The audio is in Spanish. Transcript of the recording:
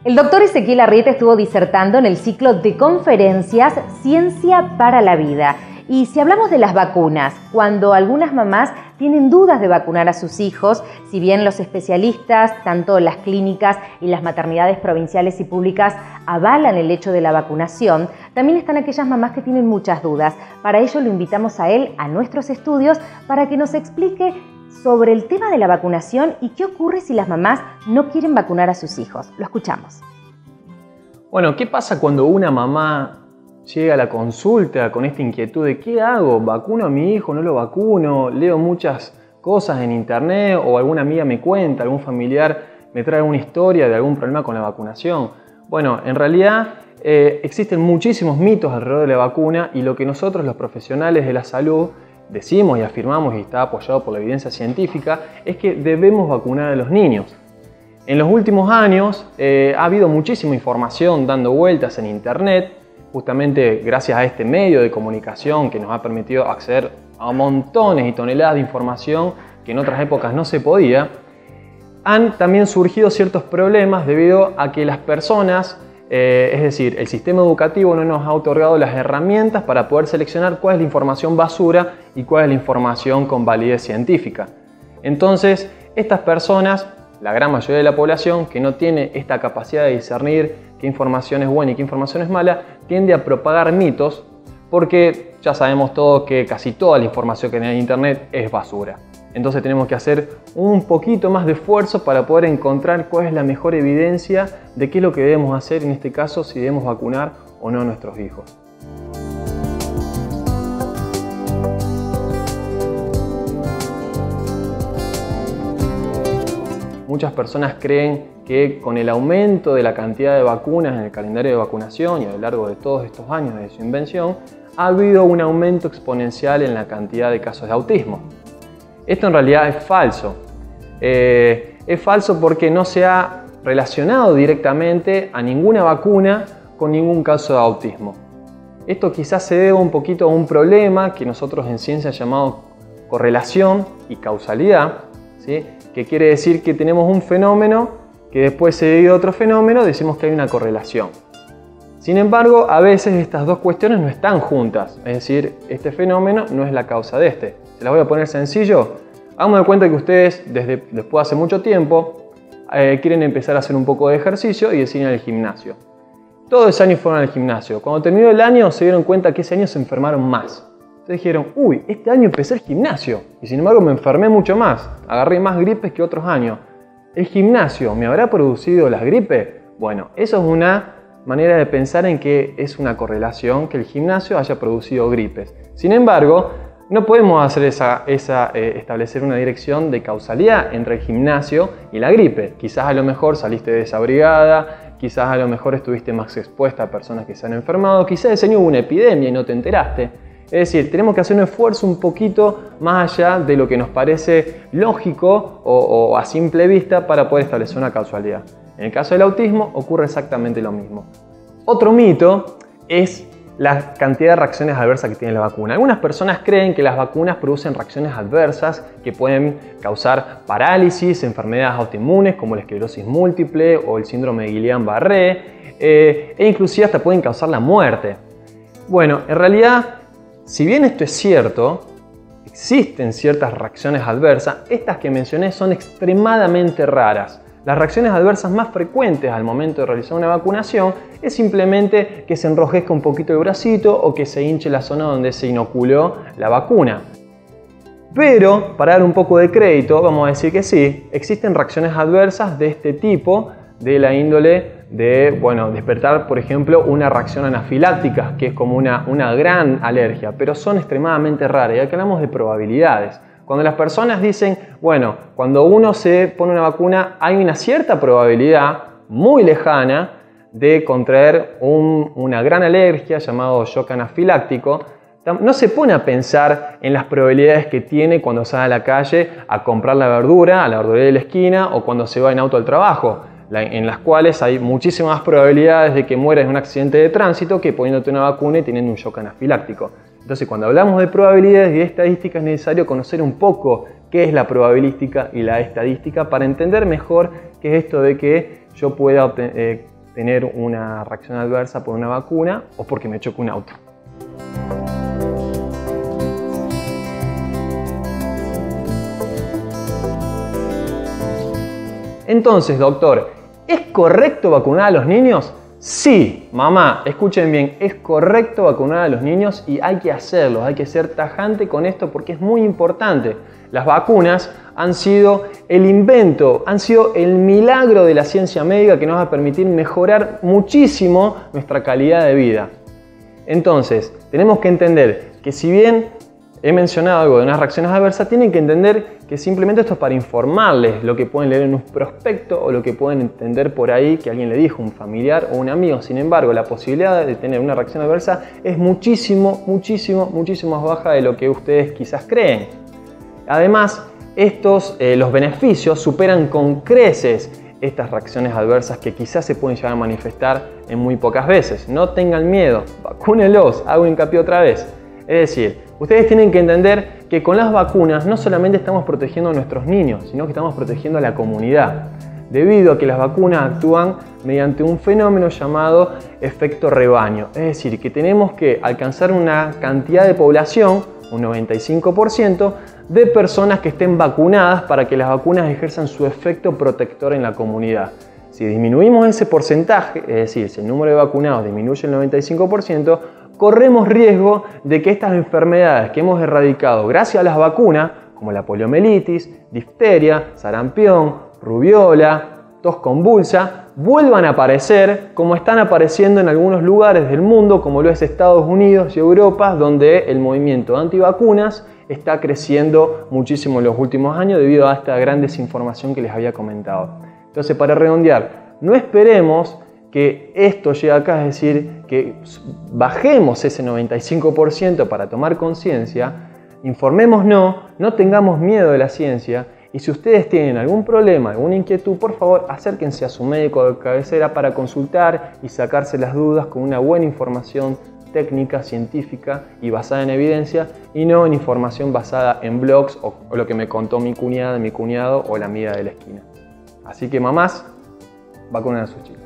El doctor Ezequiel Arrieta estuvo disertando en el ciclo de conferencias Ciencia para la Vida. Y si hablamos de las vacunas, cuando algunas mamás tienen dudas de vacunar a sus hijos, si bien los especialistas, tanto las clínicas y las maternidades provinciales y públicas, avalan el hecho de la vacunación, también están aquellas mamás que tienen muchas dudas. Para ello lo invitamos a él a nuestros estudios para que nos explique sobre el tema de la vacunación y qué ocurre si las mamás no quieren vacunar a sus hijos. Lo escuchamos. Bueno, ¿qué pasa cuando una mamá llega a la consulta con esta inquietud de ¿qué hago? ¿Vacuno a mi hijo? ¿No lo vacuno? Leo muchas cosas en internet o alguna amiga me cuenta, algún familiar me trae una historia de algún problema con la vacunación. Bueno, en realidad existen muchísimos mitos alrededor de la vacuna y lo que nosotros los profesionales de la salud decimos y afirmamos, y está apoyado por la evidencia científica, es que debemos vacunar a los niños. En los últimos años ha habido muchísima información dando vueltas en internet, justamente gracias a este medio de comunicación que nos ha permitido acceder a montones y toneladas de información que en otras épocas no se podía. Han también surgido ciertos problemas debido a que las personas, es decir, el sistema educativo no nos ha otorgado las herramientas para poder seleccionar cuál es la información basura y cuál es la información con validez científica. Entonces, estas personas, la gran mayoría de la población que no tiene esta capacidad de discernir qué información es buena y qué información es mala, tiende a propagar mitos porque ya sabemos todos que casi toda la información que hay en internet es basura. Entonces tenemos que hacer un poquito más de esfuerzo para poder encontrar cuál es la mejor evidencia de qué es lo que debemos hacer en este caso, si debemos vacunar o no a nuestros hijos. Muchas personas creen que con el aumento de la cantidad de vacunas en el calendario de vacunación y a lo largo de todos estos años de su invención, ha habido un aumento exponencial en la cantidad de casos de autismo. Esto en realidad es falso. Es falso porque no se ha relacionado directamente a ninguna vacuna con ningún caso de autismo. Esto quizás se debe un poquito a un problema que nosotros en ciencia llamamos correlación y causalidad, ¿sí? Que quiere decir que tenemos un fenómeno que después se debe a otro fenómeno, decimos que hay una correlación. Sin embargo, a veces estas dos cuestiones no están juntas, es decir, este fenómeno no es la causa de este. Se las voy a poner sencillo. Hagamos de cuenta que ustedes después de hace mucho tiempo quieren empezar a hacer un poco de ejercicio y deciden ir al gimnasio. Todos ese año fueron al gimnasio. Cuando terminó el año se dieron cuenta que ese año se enfermaron más. Entonces dijeron, uy, este año empecé el gimnasio y sin embargo me enfermé mucho más. Agarré más gripes que otros años. ¿El gimnasio me habrá producido las gripes? Bueno, eso es una manera de pensar en que es una correlación que el gimnasio haya producido gripes. Sin embargo, no podemos hacer establecer una dirección de causalidad entre el gimnasio y la gripe. Quizás a lo mejor saliste desabrigada, quizás a lo mejor estuviste más expuesta a personas que se han enfermado, quizás ese año hubo una epidemia y no te enteraste. Es decir, tenemos que hacer un esfuerzo un poquito más allá de lo que nos parece lógico o a simple vista para poder establecer una causalidad. En el caso del autismo ocurre exactamente lo mismo. Otro mito es la cantidad de reacciones adversas que tiene la vacuna. Algunas personas creen que las vacunas producen reacciones adversas que pueden causar parálisis, enfermedades autoinmunes como la esclerosis múltiple o el síndrome de Guillain-Barré e inclusive hasta pueden causar la muerte. Bueno, en realidad, si bien esto es cierto, existen ciertas reacciones adversas, estas que mencioné son extremadamente raras. Las reacciones adversas más frecuentes al momento de realizar una vacunación es simplemente que se enrojezca un poquito el bracito o que se hinche la zona donde se inoculó la vacuna. Pero, para dar un poco de crédito, vamos a decir que sí, existen reacciones adversas de este tipo, de la índole de, despertar, por ejemplo, una reacción anafiláctica, que es como una gran alergia, pero son extremadamente raras y aquí hablamos de probabilidades. Cuando las personas dicen, cuando uno se pone una vacuna hay una cierta probabilidad muy lejana de contraer una gran alergia llamado shock anafiláctico, no se pone a pensar en las probabilidades que tiene cuando sale a la calle a comprar la verdura a la verdulería de la esquina o cuando se va en auto al trabajo, en las cuales hay muchísimas más probabilidades de que mueras en un accidente de tránsito que poniéndote una vacuna y teniendo un shock anafiláctico. Entonces, cuando hablamos de probabilidades y de estadística es necesario conocer un poco qué es la probabilística y la estadística para entender mejor que es esto de que yo pueda tener una reacción adversa por una vacuna o porque me choque un auto. Entonces, doctor, ¿es correcto vacunar a los niños? Sí, mamá, escuchen bien, es correcto vacunar a los niños y hay que hacerlo, hay que ser tajante con esto porque es muy importante. Las vacunas han sido el invento, han sido el milagro de la ciencia médica que nos va a permitir mejorar muchísimo nuestra calidad de vida. Entonces, tenemos que entender que si bien he mencionado algo de unas reacciones adversas, tienen que entender que simplemente esto es para informarles lo que pueden leer en un prospecto o lo que pueden entender por ahí que alguien le dijo, un familiar o un amigo. Sin embargo, la posibilidad de tener una reacción adversa es muchísimo más baja de lo que ustedes quizás creen. Además, los beneficios superan con creces estas reacciones adversas que quizás se pueden llegar a manifestar en muy pocas veces. No tengan miedo, vacúnenlos, hago hincapié otra vez. Es decir, ustedes tienen que entender que con las vacunas no solamente estamos protegiendo a nuestros niños, sino que estamos protegiendo a la comunidad, debido a que las vacunas actúan mediante un fenómeno llamado efecto rebaño. Es decir, que tenemos que alcanzar una cantidad de población, un 95%, de personas que estén vacunadas para que las vacunas ejerzan su efecto protector en la comunidad. Si disminuimos ese porcentaje, es decir, si el número de vacunados disminuye el 95%, corremos riesgo de que estas enfermedades que hemos erradicado gracias a las vacunas, como la poliomielitis, difteria, sarampión, rubiola, tos convulsa, vuelvan a aparecer como están apareciendo en algunos lugares del mundo, como lo es Estados Unidos y Europa, donde el movimiento antivacunas está creciendo muchísimo en los últimos años debido a esta gran desinformación que les había comentado. Entonces, para redondear, no esperemos que esto llegue acá, es decir, que bajemos ese 95% para tomar conciencia, informémonos, no tengamos miedo de la ciencia y si ustedes tienen algún problema, alguna inquietud, por favor acérquense a su médico de cabecera para consultar y sacarse las dudas con una buena información técnica, científica y basada en evidencia y no en información basada en blogs o lo que me contó mi cuñada, mi cuñado o la amiga de la esquina. Así que mamás, vacunen a sus chicos.